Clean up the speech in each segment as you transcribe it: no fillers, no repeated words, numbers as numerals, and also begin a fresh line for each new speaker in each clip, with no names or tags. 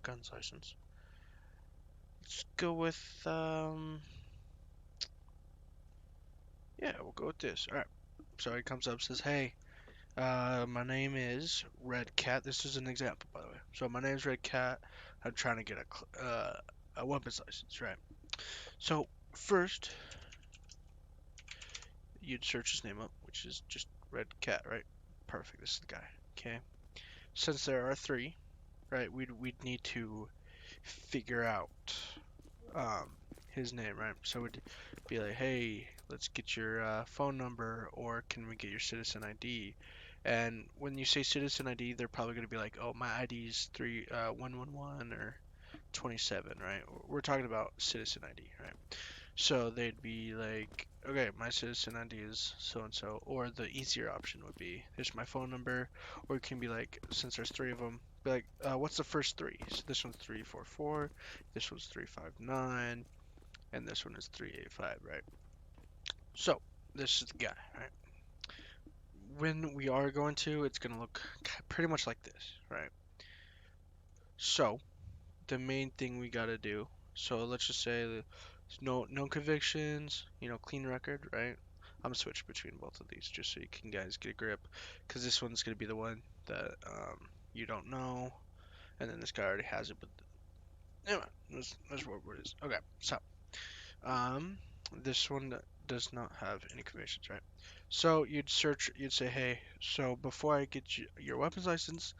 gun's license. Let's go with yeah, we'll go with this. All right. So he comes up, says, "Hey, my name is Red Cat." This is an example, by the way. So my name's Red Cat. I'm trying to get a weapons license, right? So first, you'd search his name up, which is just Red Cat, right? Perfect. This is the guy. Okay. Since there are three, right? We'd need to figure out um his name, right? So it'd be like, hey, let's get your phone number, or can we get your citizen ID? And when you say citizen ID, they're probably gonna be like, oh, my ID is 111 or 27, right? We're talking about citizen ID, right? So they'd be like, okay, my citizen ID is so and so, or the easier option would be, here's my phone number, or it can be like, since there's three of them, be like, what's the first three? So this one's 344, this one's 359, and this one is 385, right? So this is the guy, right? When we are going to, it's gonna look pretty much like this, right? So the main thing we gotta do, so let's just say no convictions, clean record, right? I'm gonna switch between both of these just so you can guys get a grip, because this one's gonna be the one that you don't know, and then this guy already has it, but anyway, that's what it is. Okay, so um, this one does not have any convictions, right? So you'd say, hey, so before I get your weapons license,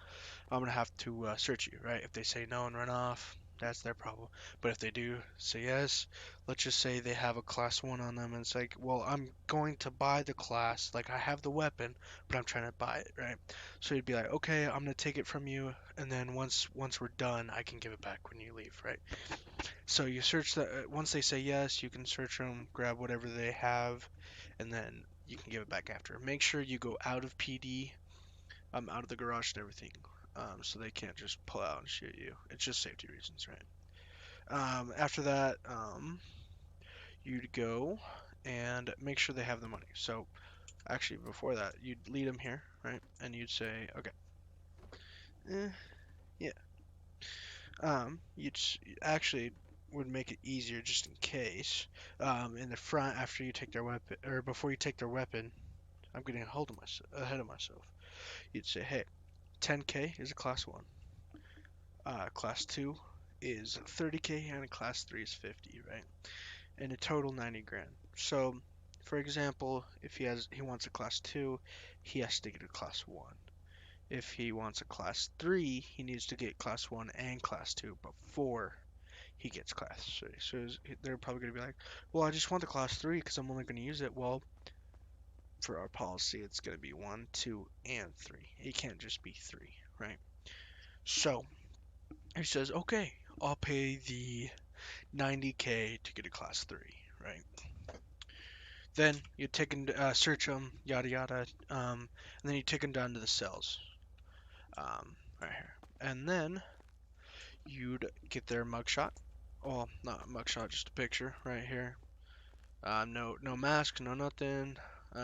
I'm gonna have to search you, right? If they say no and run off, that's their problem. But if they do say yes, let's just say they have a class one on them, and it's like, well, I'm going to buy the class, like I have the weapon, but I'm trying to buy it, right? So you'd be like, okay, I'm gonna take it from you, and then once we're done, I can give it back when you leave, right? So you search that. Once they say yes, you can search them, grab whatever they have, and then you can give it back after. Make sure you go out of PD, out of the garage and everything, so they can't just pull out and shoot you. It's just safety reasons, right? After that, you'd go and make sure they have the money. So actually, before that, you'd lead them here, right? And you'd say, okay, yeah. Actually would make it easier just in case. In the front, after you take their weapon, or before you take their weapon, I'm getting ahead of myself. You'd say, hey, 10K is a class one. Class 2 is 30K, and a class 3 is 50, right? And a total 90 grand. So, for example, if he wants a class 2, he has to get a class 1. If he wants a class 3, he needs to get class 1 and class 2 before he gets class 3. So they're probably going to be like, well, I just want the class 3 because I'm only going to use it. Well, for our policy, it's going to be 1, 2, and 3. It can't just be 3, right? So, he says, okay, I'll pay the 90K to get a class 3, right? Then you take and search them, yada yada, and then you take them down to the cells, right here. And then you'd get their mugshot. Well, not a mugshot, just a picture right here. No mask, no nothing,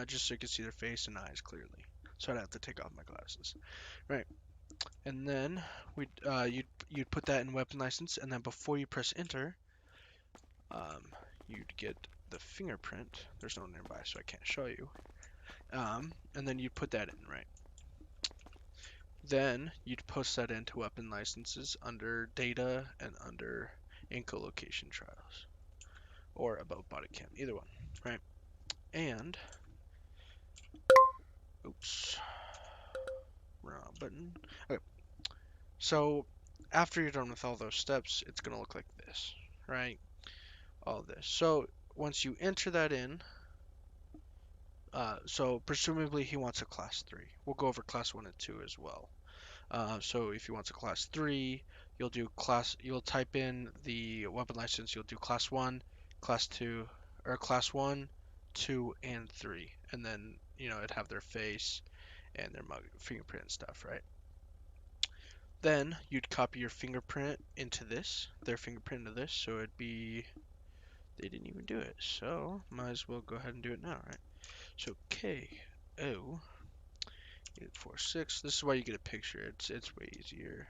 just so you can see their face and eyes clearly. So I'd have to take off my glasses, right? And then you'd put that in weapon license, and then before you press enter, um, you'd get the fingerprint. There's no one nearby, so I can't show you. And then you put that in, right? Then you'd post that into weapon licenses under data and under echolocation trials, or above body cam, either one, right? And oops, wrong button. Okay, so after you're done with all those steps, it's gonna look like this, right? All this. So once you enter that in, so presumably he wants a class 3. We'll go over class 1 and 2 as well. So if he wants a class 3, you'll type in the weapon license, you'll do class 1, class 2, or class 1, 2, and 3. And then, it'd have their face and their fingerprint and stuff, right? Then you'd copy your fingerprint into this, their fingerprint into this, so it'd be, they didn't even do it. So might as well go ahead and do it now, right? So KO846. This is why you get a picture. It's way easier.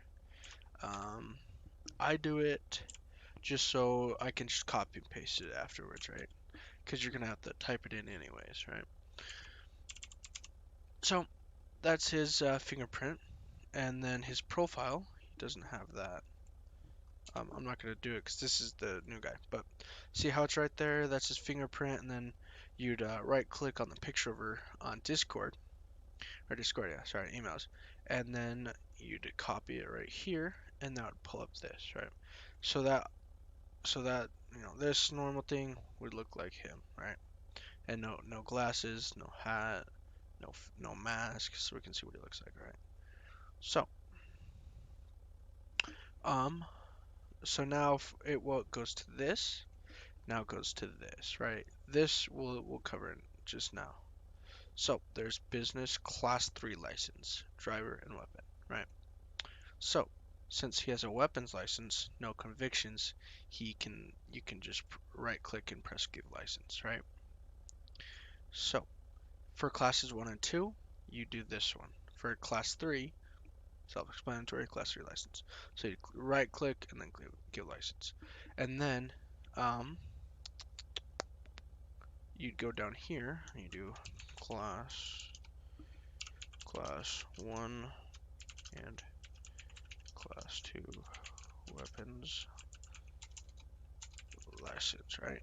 Um, I do it just so I can just copy and paste it afterwards, right? Because you're gonna have to type it in anyways, right? So that's his fingerprint, and then his profile. He doesn't have that. I'm not gonna do it because this is the new guy. But see how it's right there? That's his fingerprint, and then you'd right-click on the picture over on Discord or Discord, yeah, sorry, emails, and then you'd copy it right here, and that would pull up this, right? So that this normal thing would look like him, right? And no glasses, no hat, no mask, so we can see what he looks like, right? So um so now it what goes to this, now it goes to this, right? This we'll cover in just now. So there's business class 3 license, driver and weapon, right? So since he has a weapons license, no convictions, you can just right click and press give license, right? So for classes 1 and 2, you do this one. For class 3, self-explanatory, class 3 license. So you right click and then give license. And then you'd go down here and you do class 1 and class 2 weapons license, right?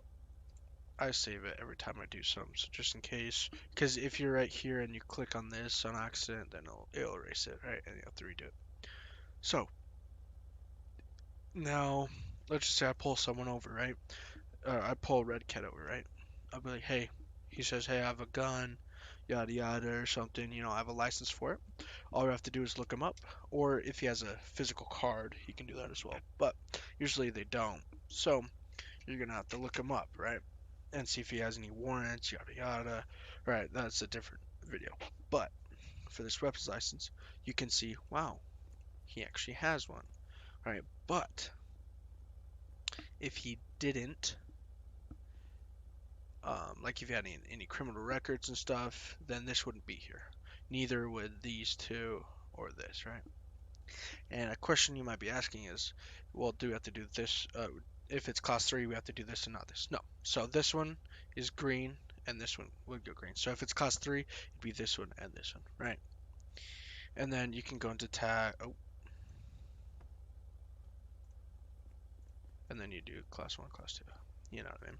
I save it every time I do something, so just in case. Because if you're right here and you click on this on accident, then it'll erase it, right? And you have to redo it. So now, let's just say I pull someone over, right? I pull a red cat over, right? I'll be like, hey, he says, hey, I have a gun, yada yada, or something. I have a license for it. All we have to do is look him up, or if he has a physical card, he can do that as well. But usually they don't. So you're gonna have to look him up, right? And see if he has any warrants, yada yada. Right, that's a different video. But for this weapons license, you can see, wow, he actually has one, right? But if he didn't, like if you had any criminal records and stuff, then this wouldn't be here. Neither would these two or this, right? And a question you might be asking is, well, do we have to do this? If it's class 3, we have to do this and not this. No. So this one is green, and this one would go green. So if it's class 3, it'd be this one and this one, right? And then you can go into tag, oh, and then you do class 1, class 2. You know what I mean?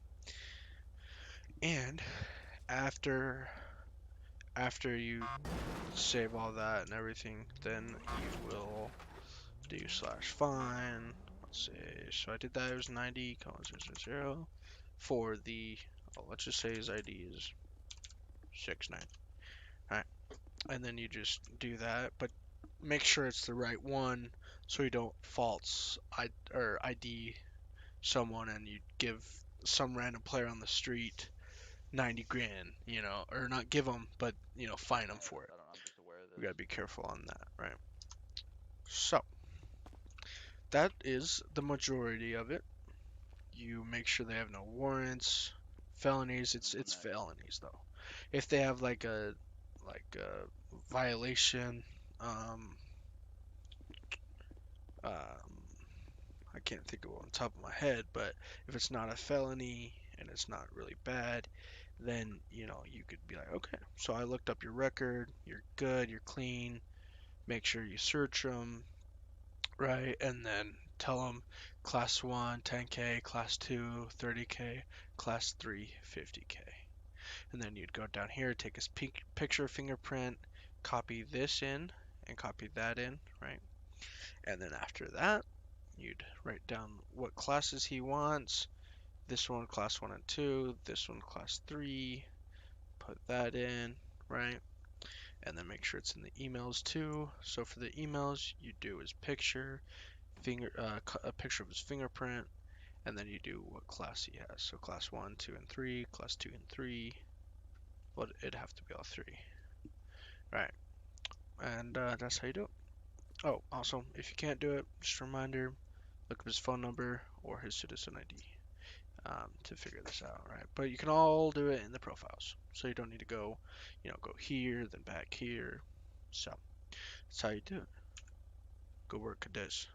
And after you save all that and everything, then you will do /fine. Let's see. So I did that. It was 90,000 for the. Oh, let's just say his ID is 69. All right, and then you just do that, but make sure it's the right one, so you don't or ID someone and you give some random player on the street 90 grand, or not give them, but fine them for it.
I'm just aware of
We
this.
gotta be careful on that, right? So that is the majority of it. You make sure they have no warrants, felonies. It's felonies though. If they have like a violation, um, I can't think of it on the top of my head, but if it's not a felony and it's not really bad, then you could be like, okay, so I looked up your record, you're good, you're clean. Make sure you search them, right? And then tell them class 1, 10K, class 2, 30K, class 3, 50K. And then you'd go down here, take his picture, fingerprint, copy this in, and copy that in, right? And then after that, you'd write down what classes he wants. This one, class 1 and 2, this one, class 3, put that in, right? And then make sure it's in the emails too. So for the emails, you do his picture, a picture of his fingerprint, and then you do what class he has. So class 1, 2, and 3, class 2 and 3. Well, it'd have to be all 3. Right. And that's how you do it. Oh, also, if you can't do it, just a reminder, look up his phone number or his citizen ID to figure this out, right? But you can all do it in the profiles. So you don't need to go here, then back here. So that's how you do it. Good work, Cadiz.